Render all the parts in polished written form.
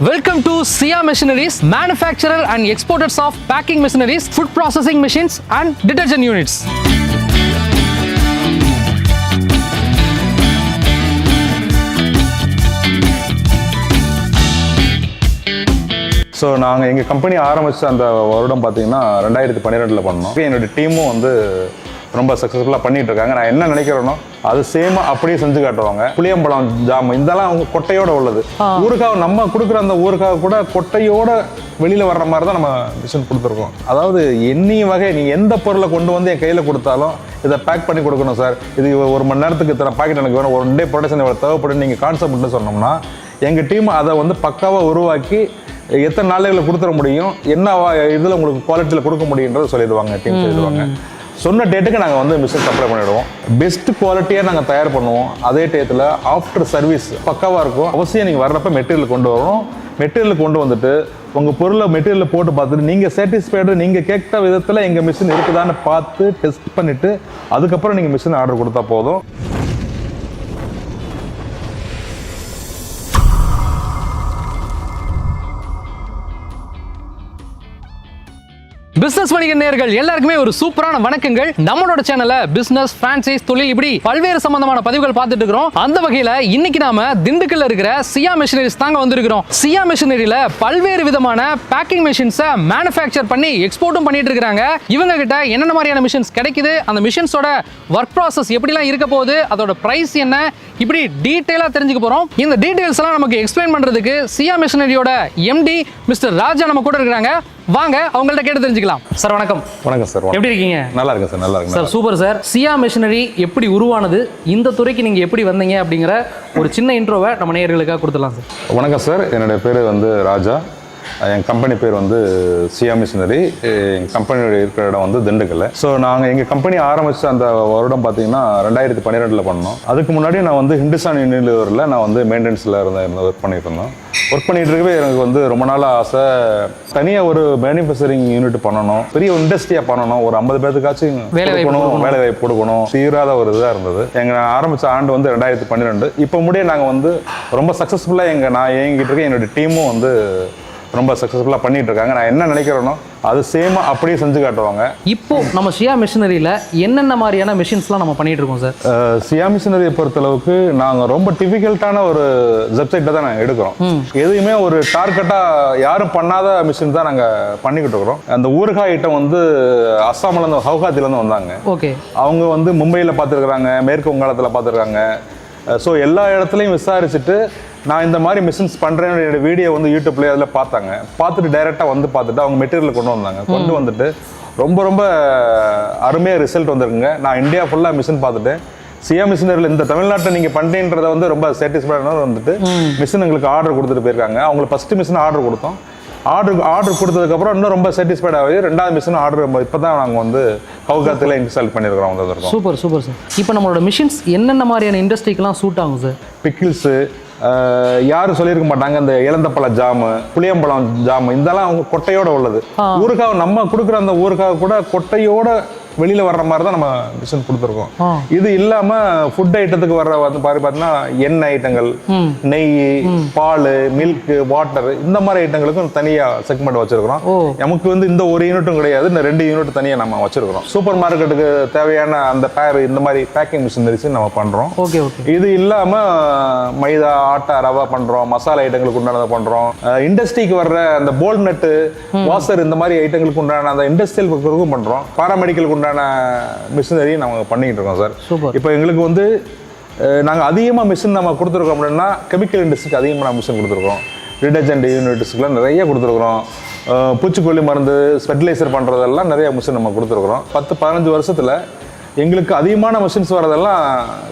Welcome to SIA Machineries, manufacturer and exporters of packing machineries, food processing machines and detergent units. So நாங்கள் எங்கள் company ஆரம்பித்த அந்த வருடம் பார்த்தீங்கன்னா 2012 பண்ணோம். என்னோடய டீமும் வந்து ரொம்ப சக்ஸஸ்ஃபுல்லாக பண்ணிகிட்டு இருக்காங்க. நான் என்ன நினைக்கிறேனோ அது சேமாக அப்படியே செஞ்சு காட்டுவாங்க. புளியம்பழம் ஜாம் இதெல்லாம் அவங்க கொட்டையோடு உள்ளது. ஊருக்காக நம்ம கொடுக்குற அந்த ஊருக்காக கூட கொட்டையோட வெளியில் வர்ற மாதிரி தான் நம்ம மிஷின் கொடுத்துருக்கோம். அதாவது எண்ணி வகை நீ எந்த பொருளை கொண்டு வந்து என் கையில் கொடுத்தாலும் இதை பேக் பண்ணி கொடுக்கணும் சார், இது ஒரு மணி நேரத்துக்கு இத்தனை பாக்கெட் எனக்கு வேணும், ஒரு டே ப்ரொடக்ஷன் இவ்வளோ தேவைப்படும் நீங்கள் கான்செப்ட்னு சொன்னோம்னா எங்கள் டீம் அதை வந்து பக்காவாக உருவாக்கி எத்தனை நாளைகளில் கொடுத்துட முடியும், என்ன இதில் உங்களுக்கு குவாலிட்டியில் கொடுக்க முடியுன்றதை சொல்லிடுவாங்க. டீம் சொல்லிடுவாங்க. சொன்ன டேட்டுக்கு நாங்கள் வந்து மிஷின் சப்ளை பண்ணிவிடுவோம். பெஸ்ட் குவாலிட்டியாக நாங்கள் தயார் பண்ணுவோம். அதே டேட்டில் ஆஃப்டர் சர்வீஸ் பக்காவாக இருக்கும். அவசியம் நீங்கள் வர்றப்ப மெட்டீரியல் கொண்டு வரணும். மெட்டீரியல் கொண்டு வந்துட்டு உங்கள் பொருளை மெட்டீரியல் போட்டு பார்த்துட்டு நீங்கள் சாட்டிஸ்ஃபைடு, நீங்கள் கேட்குற விதத்தில் எங்கள் மிஷின் இருக்குதான்னு பார்த்து டெஸ்ட் பண்ணிவிட்டு அதுக்கப்புறம் நீங்கள் மிஷின் ஆர்டர் கொடுத்தா போதும். பிசினஸ் வணிக நேயர்கள் எல்லாருக்குமே ஒரு சூப்பரான வணக்கங்கள். நம்மளோட சேனல்ல பிசினஸ், பிரான்சைஸ், தொழில் இப்படி பல்வேறு சம்பந்தமான பதிவுகள் பார்த்துட்டு இருக்கிறோம். அந்த வகையில இன்னைக்கு நாம திண்டுக்கல்ல இருக்கிற சியா மெஷினரிஸ் தாங்க வந்திருக்கிறோம். சியா மெஷினரியில பல்வேறு விதமான பேக்கிங் மெஷின்ஸை மேனுஃபேக்சர் பண்ணி எக்ஸ்போர்ட்டும் பண்ணிட்டு இருக்காங்க. இவங்க கிட்ட என்னென்ன மாதிரியான மிஷின்ஸ் கிடைக்குது, அந்த மிஷின்ஸோட ஒர்க் ப்ராசஸ் எப்படிலாம் இருக்க போகுது, அதோட பிரைஸ் என்ன, இப்படி டீட்டெயிலா தெரிஞ்சுக்க போறோம். இந்த டீடைல்ஸ் எல்லாம் நமக்கு எக்ஸ்பிளைன் பண்றதுக்கு சியா மெஷினரியோட எம்டி மிஸ்டர் ராஜா நம்ம கூட இருக்கிறாங்க. வாங்க அவங்கள்ட்ட கேட்டு தெரிஞ்சுக்கலாம். சார் வணக்கம். வணக்கம் சார். எப்படி இருக்கீங்க? நல்லா இருக்கேன் சார். நல்லா இருக்கு சார். Super sir. சியா மெஷினரி எப்படி உருவானது, இந்த துறைக்கு நீங்க எப்படி வந்தீங்க அப்படிங்கிற ஒரு சின்ன இன்ட்ரோவை நம்ம நேயர்களுக்காக கொடுத்துடலாம் சார். வணக்கம் சார். என்னுடைய பேர் வந்து ராஜா. என் கம்பெனி பேர் வந்து சியா மிஷினரி. எங்கள் கம்பெனியோட இருக்கிற இடம் வந்து திண்டுக்கல். ஸோ நாங்கள் எங்கள் கம்பெனி ஆரம்பித்த அந்த வருடம் பார்த்தீங்கன்னா 2012 பண்ணோம். அதுக்கு முன்னாடி நான் வந்து ஹிந்துஸ்தான் யூனிலிவரில் நான் வந்து மெயின்டெனன்ஸில் ஒர்க் பண்ணிட்டு இருந்தோம். ஒர்க் பண்ணிட்டு இருக்கவே எனக்கு வந்து ரொம்ப நாள் ஆசை, தனியாக ஒரு மேனுஃபேக்சரிங் யூனிட் பண்ணணும், பெரிய இண்டஸ்ட்ரியாக பண்ணணும், ஒரு 50 பேருக்காச்சும் வேலை வாய்ப்பு கொடுக்கணும், தீராத ஒரு இதாக இருந்தது. எங்கள் ஆரம்பித்த ஆண்டு வந்து 2012. இப்போ முடிய நாங்கள் வந்து ரொம்ப சக்ஸஸ்ஃபுல்லாக நான் இயங்கிட்டு இருக்கேன். என்னுடைய டீமும் வந்து ரொம்ப சக்ஸஸ்ஃபுல்லாக பண்ணிட்டு இருக்காங்க. நான் என்ன நினைக்கிறேனோ அது சேமாக அப்படியே செஞ்சு காட்டுவாங்க. இப்போ நம்ம சியா மிஷினரியில் என்னென்ன மாதிரியான மிஷின்ஸ்லாம் நம்ம பண்ணிட்டு இருக்கோம் சார்? சியா மிஷினரியை பொறுத்தளவுக்கு நாங்கள் ரொம்ப டிஃபிகல்ட்டான ஒரு வெப்சைட்டை தான் நாங்கள் எடுக்கிறோம். எதுவுமே ஒரு டார்கெட்டாக யாரும் பண்ணாத மிஷின் தான் நாங்கள் பண்ணிக்கிட்டு இருக்கிறோம். அந்த ஊறுகாய் ஐட்டம் வந்து அஸ்ஸாம்லேருந்து, ஹவுகாத்திலேருந்து வந்தாங்க. ஓகே. அவங்க வந்து மும்பையில் பார்த்துருக்குறாங்க, மேற்கு வங்காளத்தில் பார்த்துருக்காங்க. ஸோ எல்லா இடத்துலையும் விசாரிச்சுட்டு நான் இந்த மாதிரி மிஷின்ஸ் பண்ணுறேன் என்னோட வீடியோ வந்து யூடியூப்லேயே அதில் பார்த்துட்டு டைரெக்டாக வந்து பார்த்துட்டு அவங்க மெட்டீரியல் கொண்டு வந்தாங்க. கொண்டு வந்துட்டு ரொம்ப அருமையாக ரிசல்ட் வந்துருக்குங்க. நான் இந்தியா ஃபுல்லாக மிஷின் பார்த்துட்டு சியா மிஷினரியில் இந்த தமிழ்நாட்டில் நீங்கள் பண்ணுறீன்றதை வந்து ரொம்ப சாட்டிஸ்ஃபைடாக வந்துட்டு மிஷின் எங்களுக்கு ஆர்டர் கொடுத்துட்டு போயிருக்காங்க. அவங்களுக்கு ஃபஸ்ட்டு மிஷின் ஆர்டர் கொடுத்தோம். ஆர்டர் கொடுத்ததுக்கப்புறம் இன்னும் ரொம்ப சாட்டிஸ்ஃபைட் ஆகுது. 2வது மிஷின் ஆர்டர் இப்போ தான் நாங்கள் வந்து கவுகாத்தில் இன்ஸ்டால் பண்ணியிருக்கிறோம். Super super sir. இப்போ நம்மளோட மிஷின்ஸ் என்னென்ன மாதிரியான இண்டஸ்ட்ரிக்கெலாம் சூட் ஆகும் சார்? பிக்கிள்ஸு, யாரும் சொல்லியிருக்க மாட்டாங்க, இந்த இளந்தப்பழ ஜாமு, புளியம்பழம் ஜாமு இதெல்லாம் அவங்க கொட்டையோட உள்ளது. ஊருக்காக நம்ம கொடுக்குற அந்த ஊருக்காக கூட கொட்டையோட வெளியில் வர்ற மாதிரி தான் நம்ம மிஷின் கொடுத்துருக்கோம். இது இல்லாமல் ஃபுட் ஐட்டத்துக்கு வர்ற வந்து பார்த்தீங்கன்னா எண்ணெய் ஐட்டங்கள், நெய், பால், மில்க், வாட்டர் இந்த மாதிரி ஐட்டங்களுக்கும் தனியாக செக்மெண்ட் வச்சிருக்கிறோம். நமக்கு வந்து இந்த ஒரு யூனிட்டும் கிடையாது, இந்த 2 யூனிட் தனியாக நம்ம வச்சிருக்கிறோம். சூப்பர் மார்க்கெட்டுக்கு தேவையான அந்த இந்த மாதிரி பேக்கிங் மிஷினரிஸ் நம்ம பண்ணுறோம். இது இல்லாமல் மைதா, ஆட்டா, ரவா பண்ணுறோம், மசாலா ஐட்டங்களுக்கு உண்டானதை பண்ணுறோம். இண்டஸ்ட்ரிக்கு வர்ற அந்த போல் நட்டு, வாசர் இந்த மாதிரி ஐட்டங்களுக்கு உண்டான அந்த இண்டஸ்ட்ரியல் ஒர்க்கும் பண்ணுறோம். பாராமெடிக்கலுக்கு மிஷினரி நம்ம பண்ணிக்கிட்டு இருக்கோம் சார். இப்போ எங்களுக்கு வந்து நாங்கள் அதிகமாக மிஷின் நம்ம கொடுத்துருக்கோம் அப்படின்னா கெமிக்கல் இண்டஸ்ட்ரிக்கு அதிகமாக மிஷின் கொடுத்துருக்கோம். டிடர்ஜென்ட் யூனிட்ஸ்க்குலாம் நிறைய கொடுத்துருக்குறோம். பூச்சிக்கொல்லி மருந்து, ஃபெர்டிலைசர் பண்ணுறதெல்லாம் நிறைய மிஷின் நம்ம கொடுத்துருக்குறோம். 10-15 வருஷத்தில் எங்களுக்கு அதிகமான மிஷின்ஸ் வரதெல்லாம்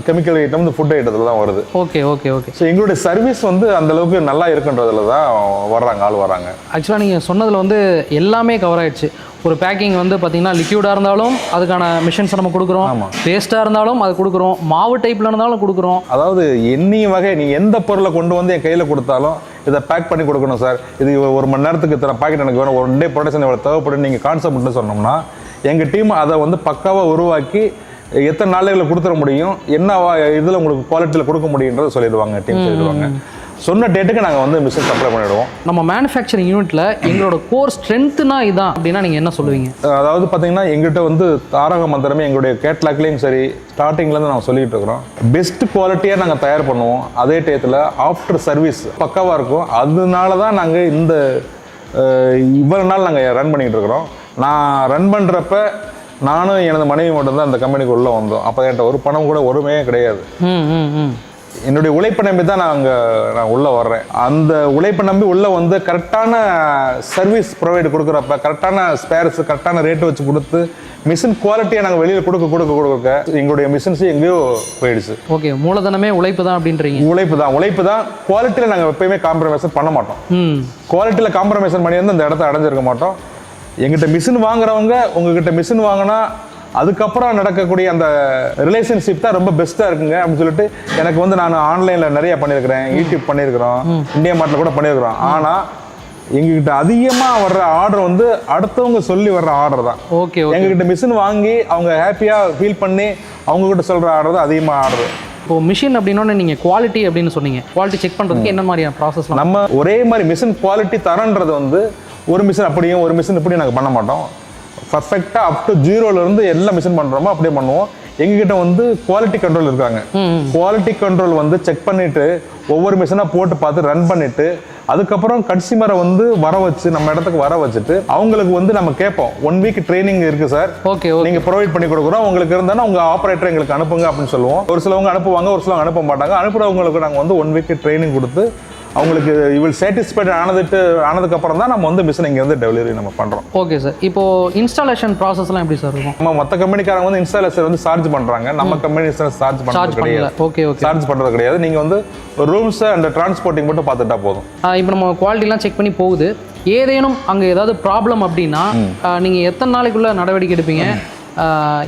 கெமிக்கல் ஐட்டம், இந்த ஃபுட் ஐட்டத்தில் தான் வருது. Okay okay okay. ஸோ எங்களுடைய சர்வீஸ் வந்து அந்தளவுக்கு நல்லா இருக்குன்றதுல தான் ஆள் வராங்க. ஆக்சுவலாக நீங்கள் சொன்னதில் வந்து எல்லாமே கவர் ஆகிடுச்சு. ஒரு பேக்கிங் வந்து பார்த்தீங்கன்னா லிக்யூடாக இருந்தாலும் அதுக்கான மிஷின்ஸ் நம்ம கொடுக்குறோம், பேஸ்ட்டாக இருந்தாலும் அது கொடுக்குறோம், மாவு டைப்பில் இருந்தாலும் கொடுக்குறோம். அதாவது எண்ணி வகை நீ எந்த பொருளை கொண்டு வந்து என் கையில் கொடுத்தாலும் இதை பேக் பண்ணி கொடுக்கணும் சார், இது ஒரு மணி நேரத்துக்கு இத்தனை பாக்கெட் எனக்கு வேணும், ஒரு டே ப்ரொடக்ஷன் இவ்வளோ தேவைப்படும் நீங்கள் கான்செப்ட்னு சொன்னோம்னா எங்கள் டீம் அதை வந்து பக்காவாக உருவாக்கி எத்தனை நாளைகளில் கொடுத்துட முடியும், என்ன இதில் உங்களுக்கு குவாலிட்டியில் கொடுக்க முடியுன்றதை சொல்லிடுவாங்க. டீம் சொல்லிடுவாங்க. சொன்ன டேட்டுக்கு நாங்கள் வந்து மிஷின் சப்ளை பண்ணிவிடுவோம். நம்ம மேனுஃபேக்சரிங் யூனிட்டில் எங்களோட கோர் ஸ்ட்ரென்த்னா இதான் அப்படின்னா நீங்கள் என்ன சொல்லுவீங்க? அதாவது பார்த்தீங்கன்னா எங்கிட்ட வந்து தாரக மந்திரமே எங்களுடைய கேட்லாக்லேயும் சரி ஸ்டார்டிங்லேருந்து நாங்கள் சொல்லிகிட்டு இருக்கிறோம். பெஸ்ட் குவாலிட்டியாக நாங்கள் தயார் பண்ணுவோம். அதே டயத்தில் ஆஃப்டர் சர்வீஸ் பக்காவாக இருக்கும். அதனால தான் நாங்கள் இந்த இவ்வளோ நாள் நாங்கள் ரன் பண்ணிக்கிட்டு இருக்கிறோம். நான் ரன் பண்ணுறப்ப நானும் எனது மனைவி மட்டும்தான் அந்த கம்பெனிக்கு உள்ளே வந்தோம். அப்போ என்கிட்ட ஒரு பணம் கூட ஒருமே கிடையாது. என்னுடைய உழைப்பை நம்பி தான் நான் உள்ளே வர்றேன். அந்த உழைப்பை நம்பி உள்ளே வந்து கரெக்டான சர்வீஸ் ப்ரொவைட் கொடுக்குறப்ப கரெக்டான ஸ்பேர்ஸ் கரெக்டான ரேட்டு வச்சு கொடுத்து மிஷின் குவாலிட்டியை நாங்கள் வெளியில் கொடுக்க எங்களுடைய மிஷின்ஸ் எங்கேயோ போயிடுச்சு. ஓகே, மூலதனமே உழைப்பு தான் அப்படின்றீங்க. உழைப்பு தான். குவாலிட்டியில் நாங்கள் எப்பயுமே காம்ப்ரமைசன் பண்ண மாட்டோம். குவாலிட்டியில் காம்ப்ரமைசன் பண்ணி வந்து இந்த இடத்த அடைஞ்சிருக்க மாட்டோம். எங்கிட்ட மிஷின் வாங்குறவங்க உங்ககிட்ட மிஷின் வாங்கினா அதுக்கப்புறம் நடக்கக்கூடிய அந்த ரிலேஷன்ஷிப் தான் ரொம்ப பெஸ்ட்டாக இருக்குங்க அப்படின்னு சொல்லிட்டு எனக்கு வந்து நான் ஆன்லைனில் நிறைய பண்ணியிருக்கிறேன், யூடியூப் பண்ணியிருக்கிறோம், இந்தியா மார்ட்டில் கூட பண்ணியிருக்கிறோம். ஆனால் எங்ககிட்ட அதிகமாக வர்ற ஆர்டர் வந்து அடுத்தவங்க சொல்லி வர்ற ஆர்டர் தான். ஓகே, எங்ககிட்ட மிஷின் வாங்கி அவங்க ஹாப்பியாக ஃபீல் பண்ணி அவங்ககிட்ட சொல்கிற ஆர்டர் தான் அதிகமாக ஆர்டர். இப்போ மிஷின் அப்படின்னா நீங்கள் குவாலிட்டி அப்படின்னு சொன்னீங்க. குவாலிட்டி செக் பண்ணுறதுக்கு என்ன மாதிரியான ப்ராசஸ்? நம்ம ஒரே மாதிரி மிஷின் குவாலிட்டி தரன்றது வந்து ஒரு மிஷின் அப்படியும் ஒரு மிஷின் இப்படியும் நாங்கள் பண்ண மாட்டோம். பர்ஃபெக்டாக அப் டு 0லேருந்து எல்லா மிஷின் பண்ணுறோமோ அப்படியே பண்ணுவோம். எங்ககிட்ட வந்து குவாலிட்டி கண்ட்ரோல் இருக்காங்க. குவாலிட்டி கண்ட்ரோல் வந்து செக் பண்ணிட்டு ஒவ்வொரு மிஷினாக போட்டு பார்த்து ரன் பண்ணிட்டு அதுக்கப்புறம் கன்சியூமரை வந்து வர வச்சு நம்ம இடத்துக்கு வர வச்சுட்டு அவங்களுக்கு வந்து நம்ம கேட்போம் 1 வீக் ட்ரைனிங் இருக்கு சார், ஓகே நீங்க ப்ரொவைட் பண்ணி கொடுக்குறோம், உங்களுக்கு இருந்தாலும் உங்க ஆப்ரேட்டர் எங்களுக்கு அனுப்புங்க அப்படின்னு சொல்லுவோம். ஒரு சிலவங்க அனுப்புவாங்க, ஒரு சிலவங்க அனுப்ப மாட்டாங்க. அனுப்புறவங்களுக்கு நாங்கள் வந்து 1 வீக் ட்ரைனிங் கொடுத்து அவங்களுக்கு இவள் சாட்டிஸ்ஃபைட் ஆனதுக்கப்புறம் தான் நம்ம வந்து மிஷின் இங்கே வந்து டெலிவரி நம்ம பண்ணுறோம். Okay sir. இப்போ இன்ஸ்டாலேஷன் ப்ராசஸ்லாம் எப்படி சார் இருக்கும்? நம்ம மற்ற கம்பெனிக்காரங்க வந்து இன்ஸ்டாலேஷன் வந்து சார்ஜ் பண்ணுறாங்க. நம்ம கம்பெனி சார்ஜ் பண்ணுறது கிடையாது. ஓகே, சார்ஜ் பண்ணுறது கிடையாது. நீங்கள் வந்து ரூம்ஸ் அண்ட் டிரான்ஸ்போர்ட்டிங் மட்டும் பார்த்துட்டா போதும். இப்போ நம்ம குவாலிட்டிலாம் செக் பண்ணி போகுது. ஏதேனும் அங்கே ஏதாவது ப்ராப்ளம் அப்படின்னா நீங்கள் எத்தனை நாளைக்குள்ள நடவடிக்கை எடுப்பீங்க?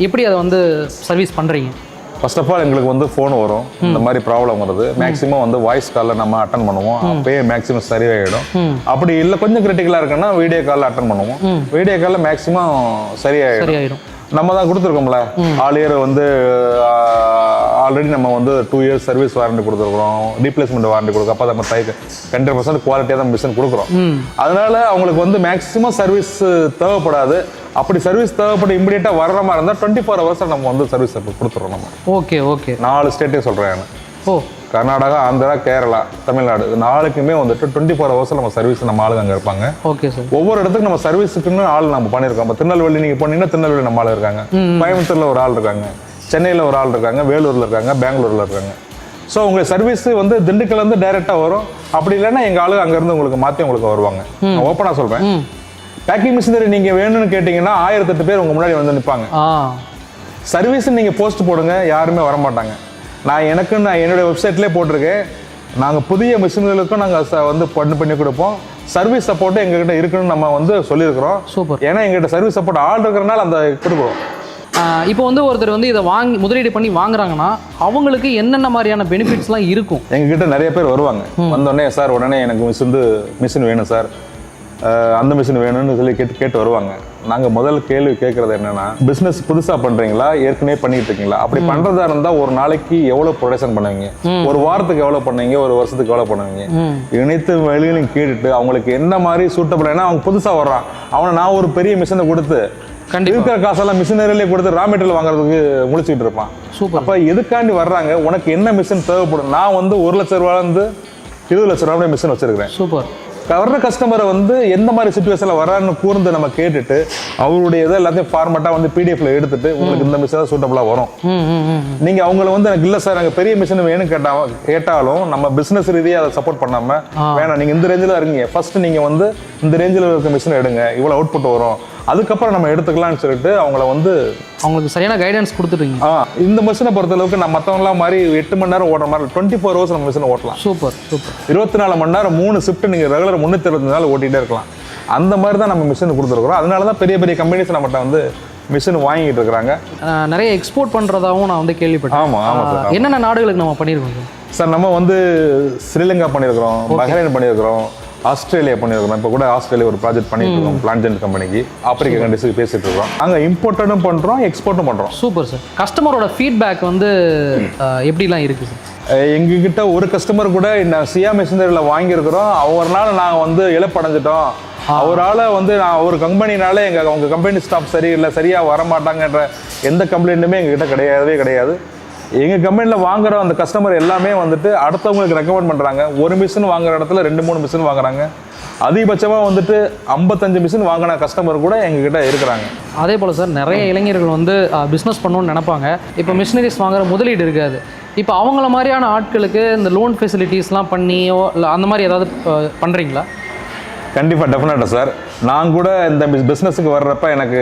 எப்படி அதை வந்து சர்வீஸ் பண்ணுறீங்க? ஃபர்ஸ்ட் ஆஃப் ஆல் எங்களுக்கு வந்து ஃபோன் வரும், இந்த மாதிரி ப்ராப்ளம் வருது. மேக்ஸிமம் வந்து வாய்ஸ் காலில் நம்ம அட்டன் பண்ணுவோம். அப்பயே மேக்ஸிமம் சரியாயிடும். அப்படி இல்லை கொஞ்சம் கிரிட்டிக்கலாக இருக்குன்னா வீடியோ காலில் அட்டன் பண்ணுவோம். வீடியோ காலில் மேக்ஸிமம் சரியாயிடும். நம்ம தான் கொடுத்துருக்கோம்ல ஆல் இயர் வந்து ஆல்ரெடி நம்ம வந்து 2 இயர்ஸ் சர்வீஸ் வாரண்டி கொடுத்துருக்குறோம், ரீப்ளேஸ்மெண்ட் வாரண்டி கொடுக்கும். அப்போ நம்ம 100% குவாலிட்டியாக தான் மிஷின் கொடுக்குறோம். அதனால அவங்களுக்கு வந்து மேக்ஸிமம் சர்வீஸ் தேவைப்படாது. அப்படி சர்வீஸ் தேவைப்பட்டு இமிடியேட்டாக வர்ற மாதிரி இருந்தால் 24 hours நம்ம வந்து சர்வீஸ் கொடுத்துறோம். நம்ம ஓகே 4 ஸ்டேட்டே சொல்கிறேன். ஓ, கர்நாடகா, ஆந்திரா, கேரளா, தமிழ்நாடு 4க்குமே வந்துட்டு 24 hours நம்ம சர்வீஸ் நம்ம ஆளுங்க அங்கே இருப்பாங்க. Okay sir. ஒவ்வொரு இடத்துக்கு நம்ம சர்வீஸுக்குன்னு ஆள் நம்ம பண்ணியிருக்கோம். இப்போ திருநெல்வேலி நீங்கள் போனீங்கன்னா திருநெல்வேலி நம்ம ஆள் இருக்காங்க, கோயம்புத்தூரில் ஒரு ஆள் இருக்காங்க, சென்னையில் ஒரு ஆள் இருக்காங்க, வேலூரில் இருக்காங்க, பெங்களூரில் இருக்காங்க. ஸோ உங்கள் சர்வீஸ் வந்து திண்டுக்கல்லேருந்து டைரெக்டாக வரும். அப்படி இல்லைன்னா எங்கள் ஆளுங்க அங்கேருந்து உங்களுக்கு மாற்றி உங்களுக்கு வருவாங்க. நான் ஓப்பனாக சொல்கிறேன், பேக்கிங் மிஷினரி நீங்கள் வேணும்னு கேட்டிங்கன்னா 1008 பேர் உங்கள் முன்னாடி வந்து நிற்பாங்க. சர்வீஸ் நீங்கள் போஸ்ட் போடுங்க, யாருமே வரமாட்டாங்க. நான் என்னுடைய வெப்சைட்லேயே போட்டிருக்கேன். நாங்கள் புதிய மிஷின்களுக்கும் நாங்கள் வந்து பண்ணி கொடுப்போம். சர்வீஸ் சப்போர்ட்டும் எங்ககிட்ட இருக்குன்னு நம்ம வந்து சொல்லியிருக்கிறோம். சூப்பர். ஏன்னா எங்ககிட்ட சர்வீஸ் சப்போர்ட் ஆள் இருக்கிறனால அந்த கொடுக்குறோம். இப்போ வந்து ஒருத்தர் வந்து இதை வாங்கி முதலீடு பண்ணி வாங்குறாங்கன்னா அவங்களுக்கு என்னென்ன மாதிரியான பெனிஃபிட்ஸ்லாம் இருக்கும்? எங்ககிட்ட நிறைய பேர் வருவாங்க. வந்தோடனே சார் உடனே எனக்கு மிஷின் வேணும் சார், அந்த மிஷின் வேணும்னு சொல்லி கேட்டு வருவாங்க. நாங்கள் முதல் கேள்வி கேட்குறது என்னன்னா, பிஸ்னஸ் புதுசாக பண்ணுறீங்களா, ஏற்கனவே பண்ணிட்டு இருக்கீங்களா? அப்படி பண்ணுறதா இருந்தால் ஒரு நாளைக்கு எவ்வளோ ப்ரொடக்ஷன் பண்ணுவீங்க, ஒரு வாரத்துக்கு எவ்வளோ பண்ணுவீங்க, ஒரு வருஷத்துக்கு எவ்வளோ பண்ணுவீங்க, இணைத்து வெளியிலும் கேட்டுட்டு அவங்களுக்கு என்ன மாதிரி சூட்டபிள். ஏன்னா அவங்க புதுசாக வர்றான், அவனை நான் ஒரு பெரிய மிஷினை கொடுத்து இருக்கிற காசெல்லாம் மிஷினரியிலே கொடுத்து ரா மெட்டீரியல் வாங்குறதுக்கு முழிச்சுக்கிட்டு இருப்பான். சூப்பர். அப்போ எதுக்காண்டி வர்றாங்க, உனக்கு என்ன மிஷின் தேவைப்படும்? நான் வந்து 1 லட்ச ரூபாயிலேருந்து 20 லட்ச ரூபாய் மிஷின் வச்சிருக்கிறேன். சூப்பர். வர்ற கஸ்டமரை வந்து எந்த மாதிரி சுச்சுவேஷனில் வரான்னு கூர்ந்து நம்ம கேட்டுட்டு அவருடைய இதை எல்லாத்தையும் ஃபார்மேட்டாக வந்து பிடிஎஃப்ல எடுத்துட்டு உங்களுக்கு இந்த மிஷின் தான் சூட்டபிளாக வரும். நீங்கள் அவங்கள வந்து எனக்கு இல்லை சார் எனக்கு பெரிய மிஷின் வேணும் கேட்டாலும் நம்ம பிஸ்னஸ் ரீதியாக அதை சப்போர்ட் பண்ணாமல் வேணாம், நீங்கள் இந்த ரேஞ்சில் இருக்கீங்க, ஃபர்ஸ்ட் நீங்கள் வந்து இந்த ரேஞ்சில் இருக்க மிஷின் எடுங்க, இவ்வளோ அவுட்புட் வரும், அதுக்கப்புறம் நம்ம எடுத்துக்கலாம்னு சொல்லிட்டு அவங்களுக்கு சரியான கைடன்ஸ் கொடுத்துட்டீங்க. இந்த மிஷினை பொறுத்தளவுக்கு நம்ம மற்றவங்களாம் மாதிரி 8 மணி நேரம் ஓடுற மாதிரி 24 hours நம்ம மிஷினை ஓட்டலாம். சூப்பர். 24 மணி நேரம் 3 ஷிஃப்ட் நீங்கள் ரெகுலர் 365 நாள் ஓட்டிகிட்டே இருக்கலாம். அந்த மாதிரி தான் நம்ம மிஷின் கொடுத்துருக்குறோம். அதனால தான் பெரிய பெரிய கம்பெனிஸ் நம்மகிட்ட வந்து மிஷின் வாங்கிட்டு இருக்கிறாங்க. நிறைய எக்ஸ்போர்ட் பண்ணுறதாகவும் நான் வந்து கேள்விப்பட்டேன். ஆமாம் சார். என்னென்ன நாடுகளுக்கு நம்ம பண்ணியிருக்கோம் சார்? நம்ம வந்து ஸ்ரீலங்கா பண்ணியிருக்கிறோம், பஹ்ரைன் பண்ணியிருக்கிறோம், ஆஸ்திரேலியா பண்ணியிருக்கோம். இப்போ கூட ஆஸ்திரேலியா ஒரு ப்ராஜெக்ட் பண்ணிட்டு இருக்கோம் பிளான்ஜென்ட் கம்பெனிக்கு. ஆப்பிரிக்கா கண்ட்ரிஸுக்கு பேசிட்டு இருக்கோம். அங்கே இம்போர்ட்டடும் பண்ணுறோம், எக்ஸ்போர்ட்டும் பண்ணுறோம். Super sir. கஸ்டமரோட ஃபீட்பேக் வந்து எப்படிலாம் இருக்குது சார்? எங்ககிட்ட ஒரு கஸ்டமர் கூட நான் சியா மிஷினரியில் வாங்கியிருக்கிறோம், அவர்னால நாங்கள் வந்து இழப்படைஞ்சிட்டோம், அவரால் வந்து நான் ஒரு கம்பெனினால அவங்க கம்பெனி ஸ்டாஃப் சரியில்லை, சரியாக வரமாட்டாங்கன்ற எந்த கம்ப்ளைண்ட்டுமே எங்ககிட்ட கிடையாது. எங்கள் கம்பெனியில் வாங்குற அந்த கஸ்டமர் எல்லாமே வந்துட்டு அடுத்தவங்களுக்கு ரெக்கமெண்ட் பண்ணுறாங்க. ஒரு மிஷின் வாங்குற இடத்துல 2-3 மிஷின் வாங்குறாங்க. அதிகபட்சமாக வந்துட்டு 55 மிஷின் வாங்கின கஸ்டமர் கூட எங்ககிட்ட இருக்கிறாங்க. அதே போல் சார், நிறைய இளைஞர்கள் வந்து பிஸ்னஸ் பண்ணணும்னு நினைப்பாங்க. இப்போ மிஷினரிஸ் வாங்குற முதலீடு இருக்காது. இப்போ அவங்கள மாதிரியான ஆட்களுக்கு இந்த லோன் ஃபெசிலிட்டிஸ்லாம் பண்ணியோ இல்லை அந்த மாதிரி ஏதாவது பண்ணுறீங்களா? கண்டிப்பாக, டெஃபினட்டாக சார். நான் கூட இந்த பிஸ்னஸுக்கு வர்றப்ப எனக்கு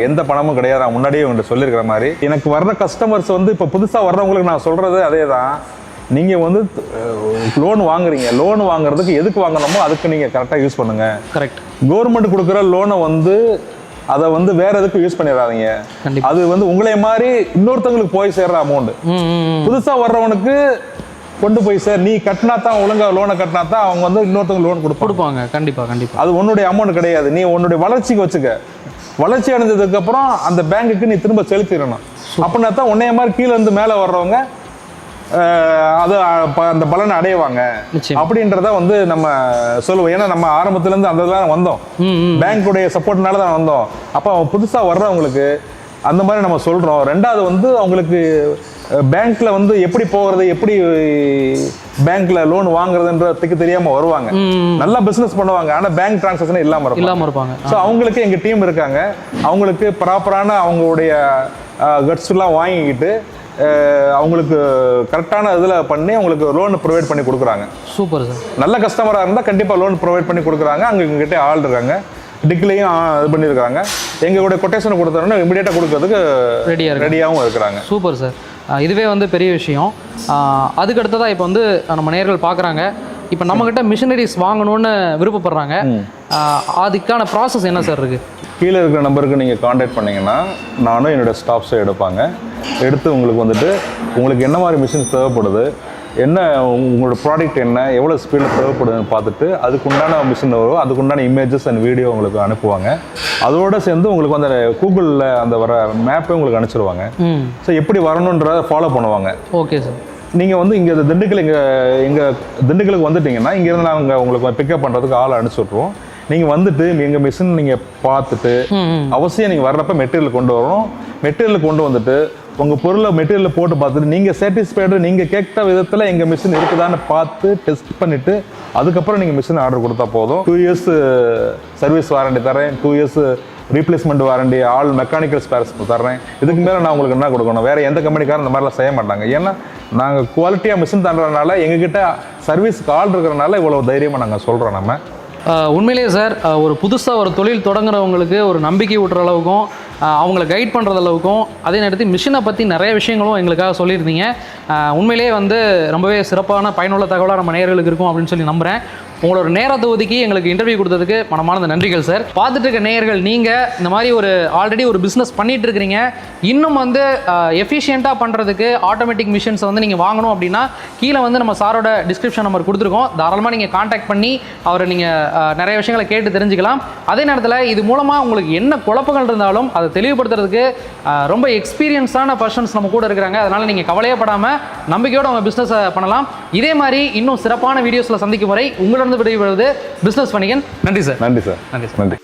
எந்த பணமும் கிடையாது. நான் முன்னாடியே உங்கள்கிட்ட சொல்லியிருக்கிற மாதிரி எனக்கு வர்ற கஸ்டமர்ஸ் வந்து இப்போ புதுசாக வர்றவங்களுக்கு நான் சொல்கிறது அதே தான். நீங்கள் வந்து லோன் வாங்குறீங்க, லோன் வாங்குறதுக்கு எதுக்கு வாங்கணுமோ அதுக்கு நீங்கள் கரெக்டாக யூஸ் பண்ணுங்கள். கரெக்ட். கவர்மெண்ட் கொடுக்குற லோனை வந்து அதை வந்து வேற எதுக்கு யூஸ் பண்ணிடாதீங்க. அது வந்து உங்களே மாதிரி இன்னொருத்தவங்களுக்கு போய் சேர்ற அமௌண்ட். புதுசாக வர்றவனுக்கு கொண்டு போய் சார் நீ கட்டினா தான், ஒழுங்கா லோனை கட்டினா தான் அவங்க வந்து இன்னொருத்தவங்க லோன் கொடுப்பாங்க. கண்டிப்பாக. அது உன்னுடைய அமௌண்ட் கிடையாது. நீ உன்னுடைய வளர்ச்சிக்கு வச்சுக்க. வளர்ச்சி அடைஞ்சதுக்கு அப்புறம் அந்த பேங்குக்கு நீ திரும்ப செலுத்திடணும். அப்படின்னா தான் உன்னைய மாதிரி கீழே இருந்து மேலே வர்றவங்க அது அந்த பலனை அடைவாங்க அப்படின்றத வந்து நம்ம சொல்லுவோம். ஏன்னா நம்ம ஆரம்பத்துலேருந்து அந்த தான் வந்தோம், பேங்குடைய சப்போர்ட்னால தான் வந்தோம். அப்போ புதுசாக வர்றவங்களுக்கு அந்த மாதிரி நம்ம சொல்கிறோம். ரெண்டாவது வந்து அவங்களுக்கு பேங்க்ல வந்து எப்படி போகிறது, எப்படி பேங்க்ல லோன் வாங்குறதுன்றதுக்கு தெரியாம வருவாங்க. நல்லா பிசினஸ் பண்ணுவாங்க, ஆனா பேங்க் டிரான்சாக்ஷன் இல்லாம இருப்பாங்க. ஸோ அவங்களுக்கு எங்க டீம் இருக்காங்க. அவங்களுக்கு ப்ராப்பரான அவங்களுடைய கட்ஸ் எல்லாம் வாங்கிக்கிட்டு அவங்களுக்கு கரெக்டான இதில் பண்ணி அவங்களுக்கு லோன் ப்ரொவைட் பண்ணி கொடுக்குறாங்க. Super sir. நல்ல கஸ்டமராக இருந்தால் கண்டிப்பாக லோன் ப்ரொவைட் பண்ணி கொடுக்குறாங்க. அங்கே எங்ககிட்ட ஆள் இருக்காங்க, டிக்லையும் இது பண்ணியிருக்காங்க. எங்களுடைய கொட்டேஷன் கொடுத்தோன்னா இமீடியட்டாக கொடுக்கறதுக்கு ரெடியாகவும் இருக்கிறாங்க. Super sir. இதுவே வந்து பெரிய விஷயம். அதுக்கு அடுத்ததாக இப்போ வந்து நம்ம நேயர்கள் பார்க்குறாங்க, இப்போ நம்மக்கிட்ட மிஷினரிஸ் வாங்கணும்னு விருப்பப்படுறாங்க. அதுக்கான ப்ராசஸ் என்ன சார் இருக்குது? கீழே இருக்கிற நம்பருக்கு நீங்கள் காண்டாக்ட் பண்ணிங்கன்னா நானும் என்னோடய ஸ்டாஃப்ஸை எடுப்பாங்க. எடுத்து உங்களுக்கு வந்துட்டு உங்களுக்கு என்ன மாதிரி மிஷின்ஸ் தேவைப்படுது, என்ன உங்களோட ப்ராடக்ட் என்ன, எவ்வளோ ஸ்பீடில் தேவைப்படுதுன்னு பார்த்துட்டு அதுக்குண்டான மிஷின் வரும், அதுக்குண்டான இமேஜஸ் அண்ட் வீடியோ உங்களுக்கு அனுப்புவாங்க. அதோடு சேர்ந்து உங்களுக்கு அந்த கூகுளில் அந்த வர மேப்பை உங்களுக்கு அனுப்பிச்சிடுவாங்க. ஸோ எப்படி வரணுன்றதை ஃபாலோ பண்ணுவாங்க. Okay sir. நீங்கள் வந்து இங்கே திண்டுக்கல் எங்கள் திண்டுக்கலுக்கு வந்துட்டிங்கன்னா இங்கேருந்து நாங்கள் உங்களுக்கு பிக்கப் பண்ணுறதுக்கு ஆள் அனுப்பிச்சி விட்ருவோம். நீங்கள் வந்துட்டு எங்கள் மிஷின் நீங்கள் பார்த்துட்டு அவசியம் நீங்கள் வர்றப்ப மெட்டீரியல் கொண்டு வரணும். மெட்டீரியல் கொண்டு வந்துட்டு உங்கள் பொருளை மெட்டீரியல் போட்டு பார்த்துட்டு நீங்கள் சாட்டிஸ்ஃபைடு, நீங்கள் கேட்ட விதத்தில் எங்கள் மிஷின் இருக்குதான்னு பார்த்து டெஸ்ட் பண்ணிவிட்டு அதுக்கப்புறம் நீங்கள் மிஷின் ஆர்டர் கொடுத்தா போதும். 2 இயர்ஸ் சர்வீஸ் வாரண்டி தரேன், 2 years replacement warranty, all mechanical spares தர்றேன். இதுக்கு மேலே நான் உங்களுக்கு என்ன கொடுக்கணும்? வேறு எந்த கம்பெனிக்காரும் இந்த மாதிரிலாம் செய்ய மாட்டாங்க. ஏன்னா நாங்கள் குவாலிட்டியாக மிஷின் தர்றதுனால எங்ககிட்ட சர்வீஸ்க்கு ஆள் இருக்கிறனால இவ்வளோ தைரியமாக நாங்கள் சொல்கிறோம். நம்ம உண்மையிலேயே சார், ஒரு புதுசாக ஒரு தொழில் தொடங்குறவங்களுக்கு ஒரு நம்பிக்கை ஊட்டுற அளவுக்கும் அவங்கள கைட் பண்ணுறது அளவுக்கும் அதே நேரத்தில் மிஷினை பற்றி நிறைய விஷயங்களும் எங்களுக்காக சொல்லியிருந்தீங்க. உண்மையிலேயே வந்து ரொம்பவே சிறப்பான பயனுள்ள தகவலாக நம்ம நேயர்களுக்கு இருக்கும் அப்படின்னு சொல்லி நம்புகிறேன். உங்களோட நேரத்தை ஒதுக்கி எங்களுக்கு இன்டர்வியூ கொடுத்ததுக்கு மனமார்ந்த நன்றிகள் சார். பார்த்துட்டு இருக்க நேயர்கள், நீங்கள் இந்த மாதிரி ஒரு ஆல்ரெடி ஒரு பிஸ்னஸ் பண்ணிட்டு இருக்கிறீங்க, இன்னும் வந்து எஃபிஷியண்ட்டாக பண்ணுறதுக்கு ஆட்டோமேட்டிக் மிஷின்ஸை வந்து நீங்கள் வாங்கணும் அப்படின்னா கீழே வந்து நம்ம சாரோட டிஸ்கிரிப்ஷன் நம்பர் கொடுத்துருக்கோம். தாராளமாக நீங்கள் காண்டாக்ட் பண்ணி அவரை நீங்கள் நிறைய விஷயங்களை கேட்டு தெரிஞ்சுக்கலாம். அதே நேரத்தில் இது மூலமாக உங்களுக்கு என்ன குழப்பங்கள் இருந்தாலும் அதை தெளிவுபடுத்துறதுக்கு ரொம்ப எக்ஸ்பீரியன்ஸான பர்சன்ஸ் நம்ம கூட இருக்கிறாங்க. அதனால் நீங்கள் கவலையப்படாமல் நம்பிக்கையோடு அவங்க பிஸ்னஸை பண்ணலாம். இதே மாதிரி இன்னும் சிறப்பான வீடியோஸில் சந்திக்கும் வரை உங்களிடம் விடைபெறுவது பிஸ்னஸ் வணிகன். நன்றி சார். நன்றி சார். நன்றி சார். நன்றி.